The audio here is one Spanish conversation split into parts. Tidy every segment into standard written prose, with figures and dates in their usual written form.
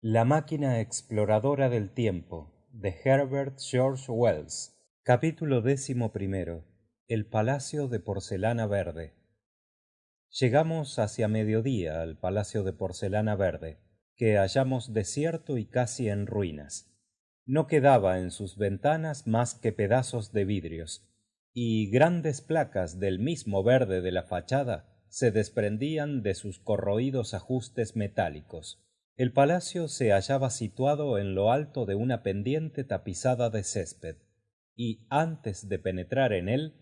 La máquina exploradora del tiempo, de Herbert George Wells. Capítulo 11. El palacio de porcelana verde. Llegamos hacia mediodía al palacio de porcelana verde, que hallamos desierto y casi en ruinas. No quedaba en sus ventanas más que pedazos de vidrios, y grandes placas del mismo verde de la fachada se desprendían de sus corroídos ajustes metálicos. El palacio se hallaba situado en lo alto de una pendiente tapizada de césped, y antes de penetrar en él,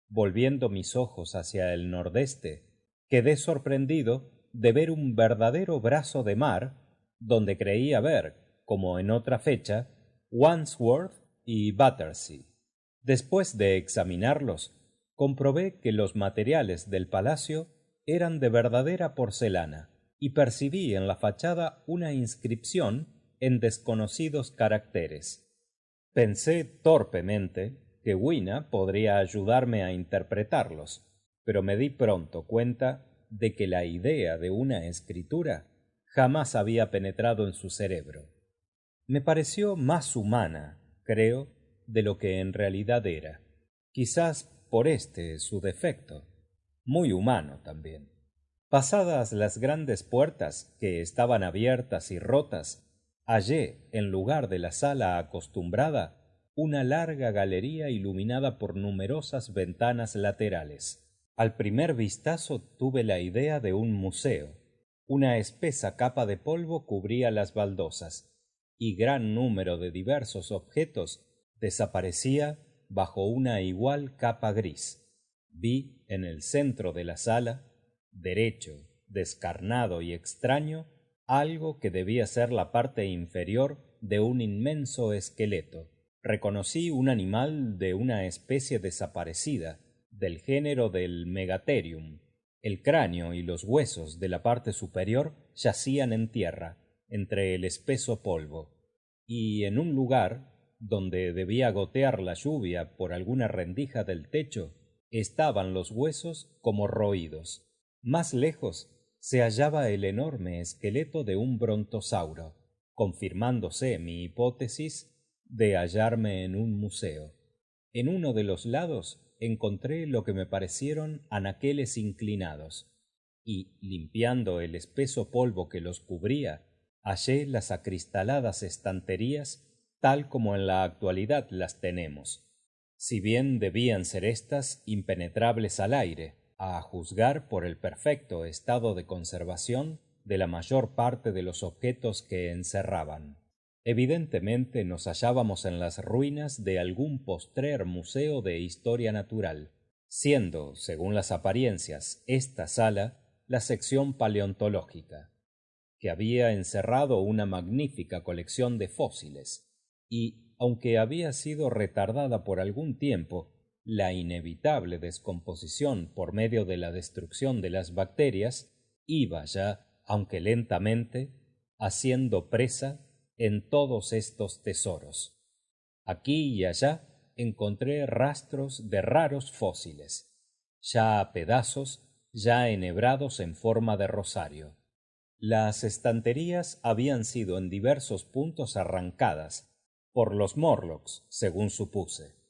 volviendo mis ojos hacia el nordeste, quedé sorprendido de ver un verdadero brazo de mar, donde creía ver, como en otra fecha, Wandsworth y Battersea. Después de examinarlos, comprobé que los materiales del palacio eran de verdadera porcelana, y percibí en la fachada una inscripción en desconocidos caracteres. Pensé torpemente que Wina podría ayudarme a interpretarlos, pero me di pronto cuenta de que la idea de una escritura jamás había penetrado en su cerebro. Me pareció más humana, creo, de lo que en realidad era. Quizás por su defecto. Muy humano también. Pasadas las grandes puertas, que estaban abiertas y rotas, hallé, en lugar de la sala acostumbrada, una larga galería iluminada por numerosas ventanas laterales. Al primer vistazo tuve la idea de un museo. Una espesa capa de polvo cubría las baldosas, y gran número de diversos objetos desaparecía bajo una igual capa gris. Vi en el centro de la sala, derecho, descarnado y extraño, algo que debía ser la parte inferior de un inmenso esqueleto. Reconocí un animal de una especie desaparecida, del género del Megatherium. El cráneo y los huesos de la parte superior yacían en tierra, entre el espeso polvo, y en un lugar, donde debía gotear la lluvia por alguna rendija del techo, estaban los huesos como roídos. Más lejos se hallaba el enorme esqueleto de un brontosauro, confirmándose mi hipótesis de hallarme en un museo. En uno de los lados encontré lo que me parecieron anaqueles inclinados, y, limpiando el espeso polvo que los cubría, hallé las acristaladas estanterías tal como en la actualidad las tenemos, si bien debían ser éstas impenetrables al aire, a juzgar por el perfecto estado de conservación de la mayor parte de los objetos que encerraban. Evidentemente nos hallábamos en las ruinas de algún postrer museo de historia natural, siendo, según las apariencias, esta sala la sección paleontológica, que había encerrado una magnífica colección de fósiles, y, aunque había sido retardada por algún tiempo la inevitable descomposición por medio de la destrucción de las bacterias, iba ya, aunque lentamente, haciendo presa en todos estos tesoros. Aquí y allá encontré rastros de raros fósiles, ya a pedazos, ya enhebrados en forma de rosario. Las estanterías habían sido en diversos puntos arrancadas por los Morlocks, según supuse.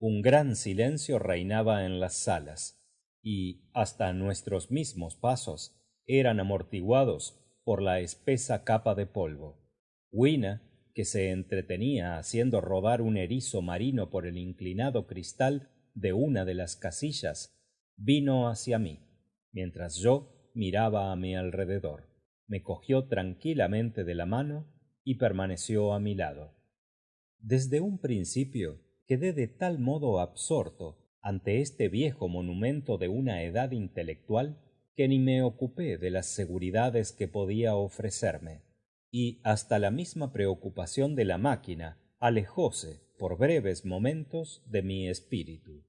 Un gran silencio reinaba en las salas, y hasta nuestros mismos pasos eran amortiguados por la espesa capa de polvo. Wina, que se entretenía haciendo rodar un erizo marino por el inclinado cristal de una de las casillas, vino hacia mí, mientras yo miraba a mi alrededor. Me cogió tranquilamente de la mano y permaneció a mi lado. Desde un principio quedé de tal modo absorto ante este viejo monumento de una edad intelectual que ni me ocupé de las seguridades que podía ofrecerme, y hasta la misma preocupación de la máquina alejóse por breves momentos de mi espíritu.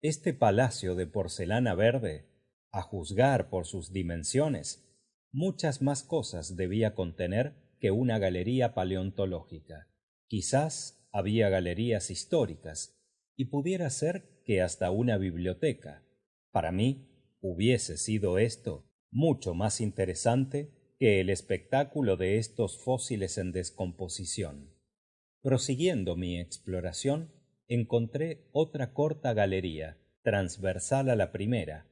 Este palacio de porcelana verde, a juzgar por sus dimensiones, muchas más cosas debía contener que una galería paleontológica. Quizás había galerías históricas, y pudiera ser que hasta una biblioteca. Para mí hubiese sido esto mucho más interesante que el espectáculo de estos fósiles en descomposición. Prosiguiendo mi exploración, encontré otra corta galería, transversal a la primera,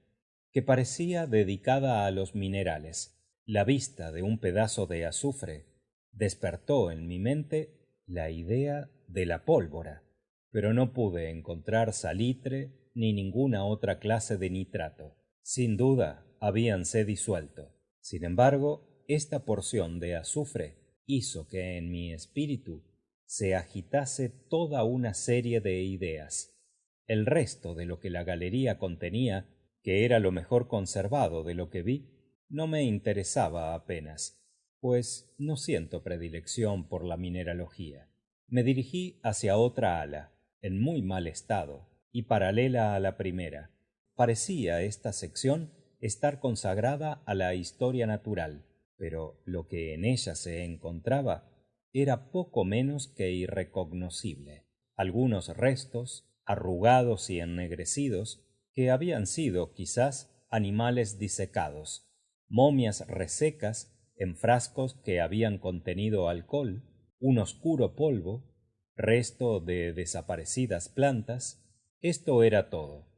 que parecía dedicada a los minerales. La vista de un pedazo de azufre despertó en mi mente la idea de la pólvora, pero no pude encontrar salitre ni ninguna otra clase de nitrato. Sin duda, habíanse disuelto. Sin embargo, esta porción de azufre hizo que en mi espíritu se agitase toda una serie de ideas. El resto de lo que la galería contenía, que era lo mejor conservado de lo que vi, no me interesaba apenas, pues no siento predilección por la mineralogía. Me dirigí hacia otra ala, en muy mal estado, y paralela a la primera. Parecía esta sección estar consagrada a la historia natural, pero lo que en ella se encontraba era poco menos que irrecognoscible. Algunos restos, arrugados y ennegrecidos, que habían sido, quizás, animales disecados, momias resecas en frascos que habían contenido alcohol, un oscuro polvo, resto de desaparecidas plantas. Esto era todo.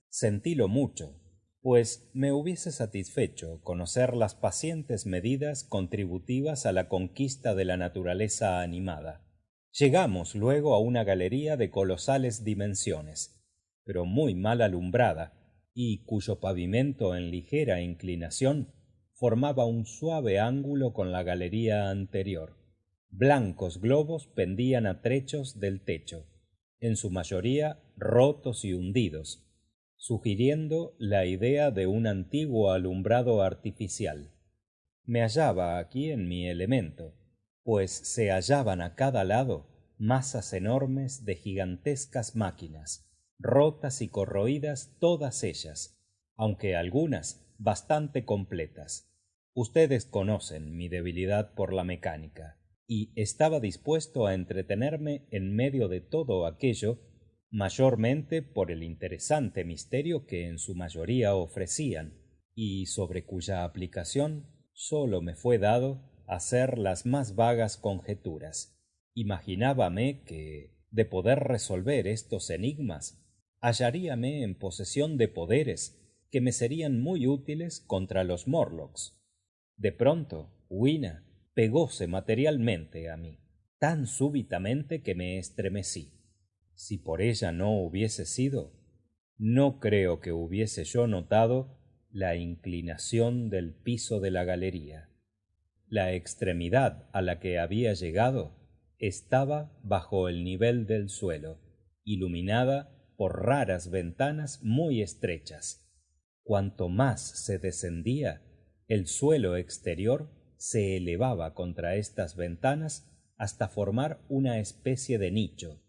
Sentílo mucho, pues me hubiese satisfecho conocer las pacientes medidas contributivas a la conquista de la naturaleza animada. Llegamos luego a una galería de colosales dimensiones, pero muy mal alumbrada, y cuyo pavimento en ligera inclinación formaba un suave ángulo con la galería anterior. Blancos globos pendían a trechos del techo, en su mayoría rotos y hundidos, sugiriendo la idea de un antiguo alumbrado artificial. Me hallaba aquí en mi elemento, pues se hallaban a cada lado masas enormes de gigantescas máquinas, rotas y corroídas todas ellas, aunque algunas bastante completas. Ustedes conocen mi debilidad por la mecánica, y estaba dispuesto a entretenerme en medio de todo aquello, mayormente por el interesante misterio que en su mayoría ofrecían, y sobre cuya aplicación sólo me fue dado hacer las más vagas conjeturas. Imaginábame que, de poder resolver estos enigmas, hallaríame en posesión de poderes que me serían muy útiles contra los Morlocks. De pronto, Wina pegóse materialmente a mí, tan súbitamente que me estremecí. Si por ella no hubiese sido, no creo que hubiese yo notado la inclinación del piso de la galería. La extremidad a la que había llegado estaba bajo el nivel del suelo, iluminada por raras ventanas muy estrechas. Cuanto más se descendía, el suelo exterior se elevaba contra estas ventanas hasta formar una especie de nicho,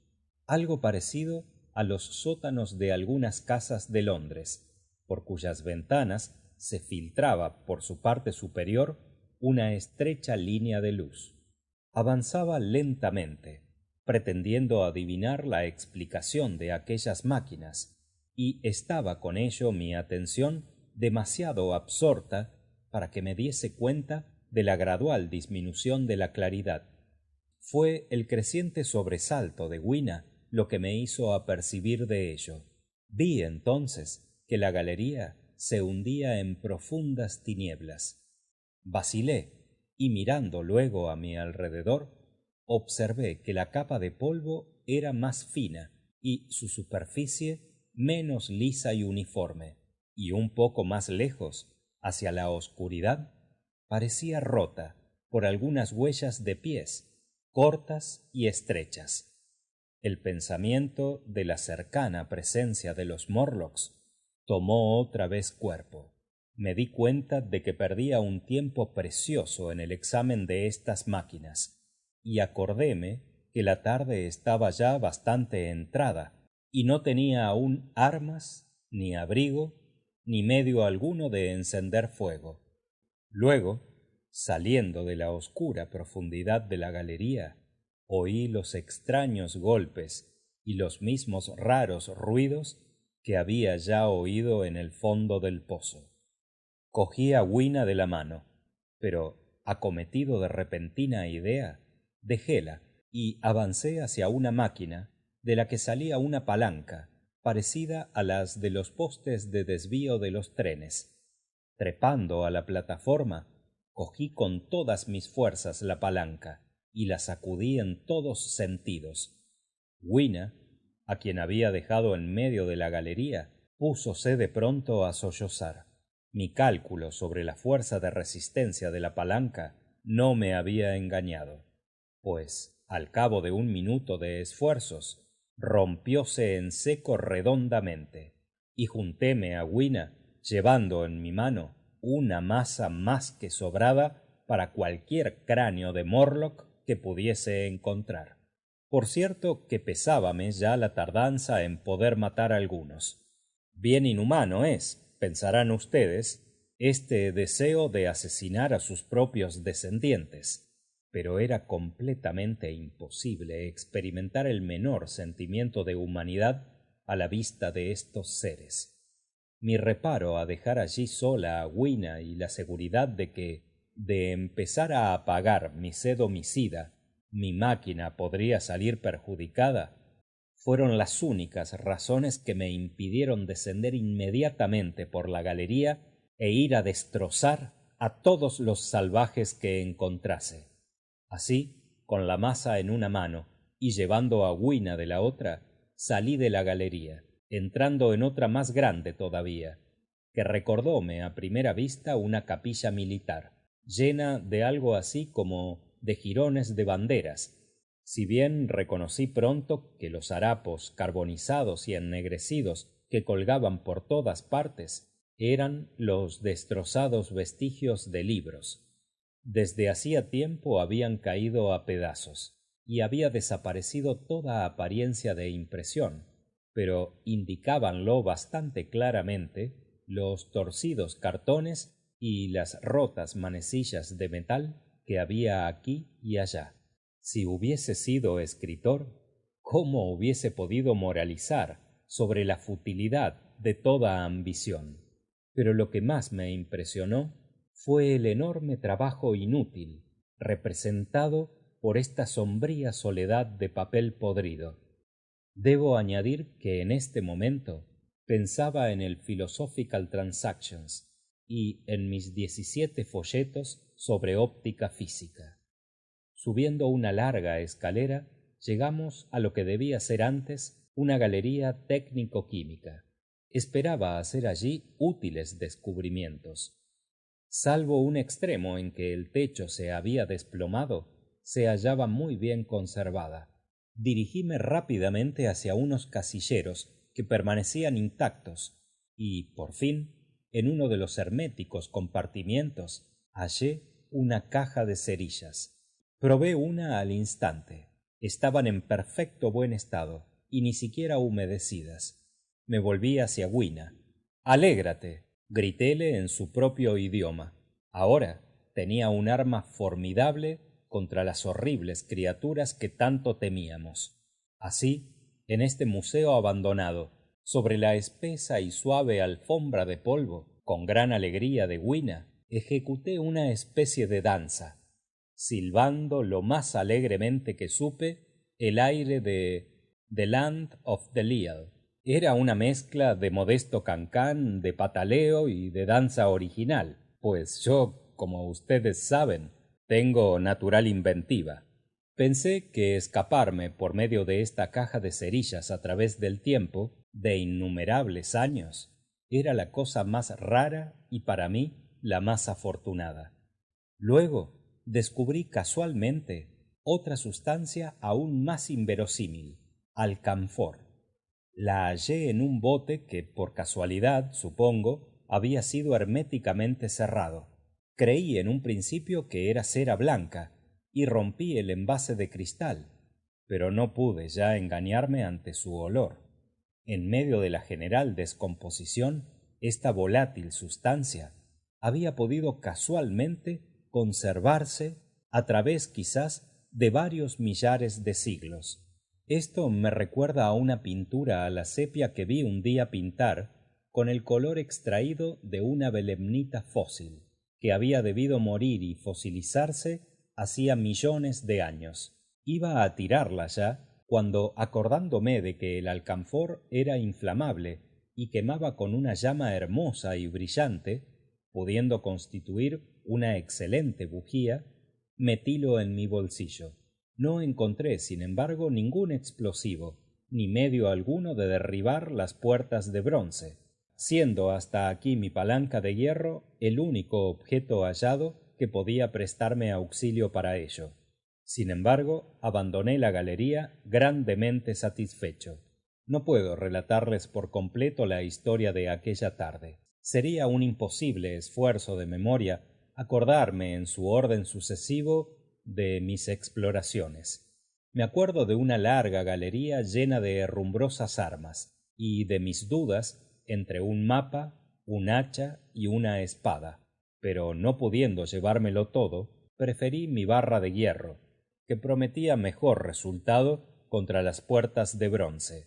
algo parecido a los sótanos de algunas casas de Londres, por cuyas ventanas se filtraba por su parte superior una estrecha línea de luz. Avanzaba lentamente, pretendiendo adivinar la explicación de aquellas máquinas, y estaba con ello mi atención demasiado absorta para que me diese cuenta de la gradual disminución de la claridad. Fue el creciente sobresalto de Wina lo que me hizo apercibir de ello. Vi entonces que la galería se hundía en profundas tinieblas. Vacilé, y mirando luego a mi alrededor, observé que la capa de polvo era más fina y su superficie menos lisa y uniforme, y un poco más lejos, hacia la oscuridad, parecía rota por algunas huellas de pies, cortas y estrechas. El pensamiento de la cercana presencia de los Morlocks tomó otra vez cuerpo. Me di cuenta de que perdía un tiempo precioso en el examen de estas máquinas, y acordéme que la tarde estaba ya bastante entrada, y no tenía aún armas, ni abrigo, ni medio alguno de encender fuego. Luego, saliendo de la oscura profundidad de la galería, oí los extraños golpes y los mismos raros ruidos que había ya oído en el fondo del pozo. Cogí a Wina de la mano. pero, acometido de repentina idea, dejéla y avancé hacia una máquina de la que salía una palanca parecida a las de los postes de desvío de los trenes. Trepando a la plataforma, cogí con todas mis fuerzas la palanca y la sacudí en todos sentidos. Wina, a quien había dejado en medio de la galería, púsose de pronto a sollozar. Mi cálculo sobre la fuerza de resistencia de la palanca no me había engañado, pues al cabo de 1 minuto de esfuerzos rompióse en seco redondamente, y juntéme a Wina llevando en mi mano una masa más que sobrada para cualquier cráneo de Morlock que pudiese encontrar. Por cierto que pesábame ya la tardanza en poder matar a algunos. Bien inhumano es, pensarán ustedes, este deseo de asesinar a sus propios descendientes, pero era completamente imposible experimentar el menor sentimiento de humanidad a la vista de estos seres. Mi reparo a dejar allí sola a Wina y la seguridad de que, de empezar a apagar mi sed homicida, mi máquina podría salir perjudicada, fueron las únicas razones que me impidieron descender inmediatamente por la galería e ir a destrozar a todos los salvajes que encontrase. Así, con la masa en una mano y llevando a Wina de la otra, salí de la galería, entrando en otra más grande todavía, que recordóme a primera vista una capilla militar, llena de algo así como de jirones de banderas, si bien reconocí pronto que los harapos carbonizados y ennegrecidos que colgaban por todas partes eran los destrozados vestigios de libros. Desde hacía tiempo habían caído a pedazos y había desaparecido toda apariencia de impresión, pero indicábanlo bastante claramente los torcidos cartones y las rotas manecillas de metal que había aquí y allá. Si hubiese sido escritor, ¿cómo hubiese podido moralizar sobre la futilidad de toda ambición? Pero lo que más me impresionó fue el enorme trabajo inútil representado por esta sombría soledad de papel podrido. Debo añadir que en este momento pensaba en el Philosophical Transactions y en mis 17 folletos sobre óptica física. Subiendo una larga escalera, llegamos a lo que debía ser antes una galería técnico-química. Esperaba hacer allí útiles descubrimientos. Salvo un extremo en que el techo se había desplomado, se hallaba muy bien conservada. Dirigíme rápidamente hacia unos casilleros que permanecían intactos y, por fin, en uno de los herméticos compartimientos hallé una caja de cerillas. Probé una al instante. Estaban en perfecto buen estado y ni siquiera humedecidas. Me volví hacia Wina. —Alégrate —gritéle en su propio idioma. Ahora tenía un arma formidable contra las horribles criaturas que tanto temíamos. Así, en este museo abandonado, sobre la espesa y suave alfombra de polvo, con gran alegría de Wina, ejecuté una especie de danza, silbando lo más alegremente que supe el aire de The Land of the Leal. Era una mezcla de modesto cancán, de pataleo y de danza original, pues yo, como ustedes saben, tengo natural inventiva. Pensé que escaparme por medio de esta caja de cerillas a través del tiempo, de innumerables años, era la cosa más rara y para mí la más afortunada. Luego descubrí casualmente otra sustancia aún más inverosímil, alcanfor. La hallé en un bote que, por casualidad, supongo, había sido herméticamente cerrado. Creí en un principio que era cera blanca y rompí el envase de cristal, pero no pude ya engañarme ante su olor. En medio de la general descomposición, esta volátil sustancia había podido casualmente conservarse a través quizás de varios millares de siglos. Esto me recuerda a una pintura a la sepia que vi un día pintar con el color extraído de una belemnita fósil. que había debido morir y fosilizarse hacía millones de años. Iba a tirarla ya, cuando, acordándome de que el alcanfor era inflamable y quemaba con una llama hermosa y brillante, pudiendo constituir una excelente bujía, metílo en mi bolsillo. No encontré, sin embargo, ningún explosivo, ni medio alguno de derribar las puertas de bronce, siendo hasta aquí mi palanca de hierro el único objeto hallado que podía prestarme auxilio para ello. Sin embargo, abandoné la galería grandemente satisfecho. No puedo relatarles por completo la historia de aquella tarde. Sería un imposible esfuerzo de memoria acordarme en su orden sucesivo de mis exploraciones. Me acuerdo de una larga galería llena de herrumbrosas armas, y de mis dudas entre un mapa, un hacha y una espada, pero no pudiendo llevármelo todo, preferí mi barra de hierro, que prometía mejor resultado contra las puertas de bronce.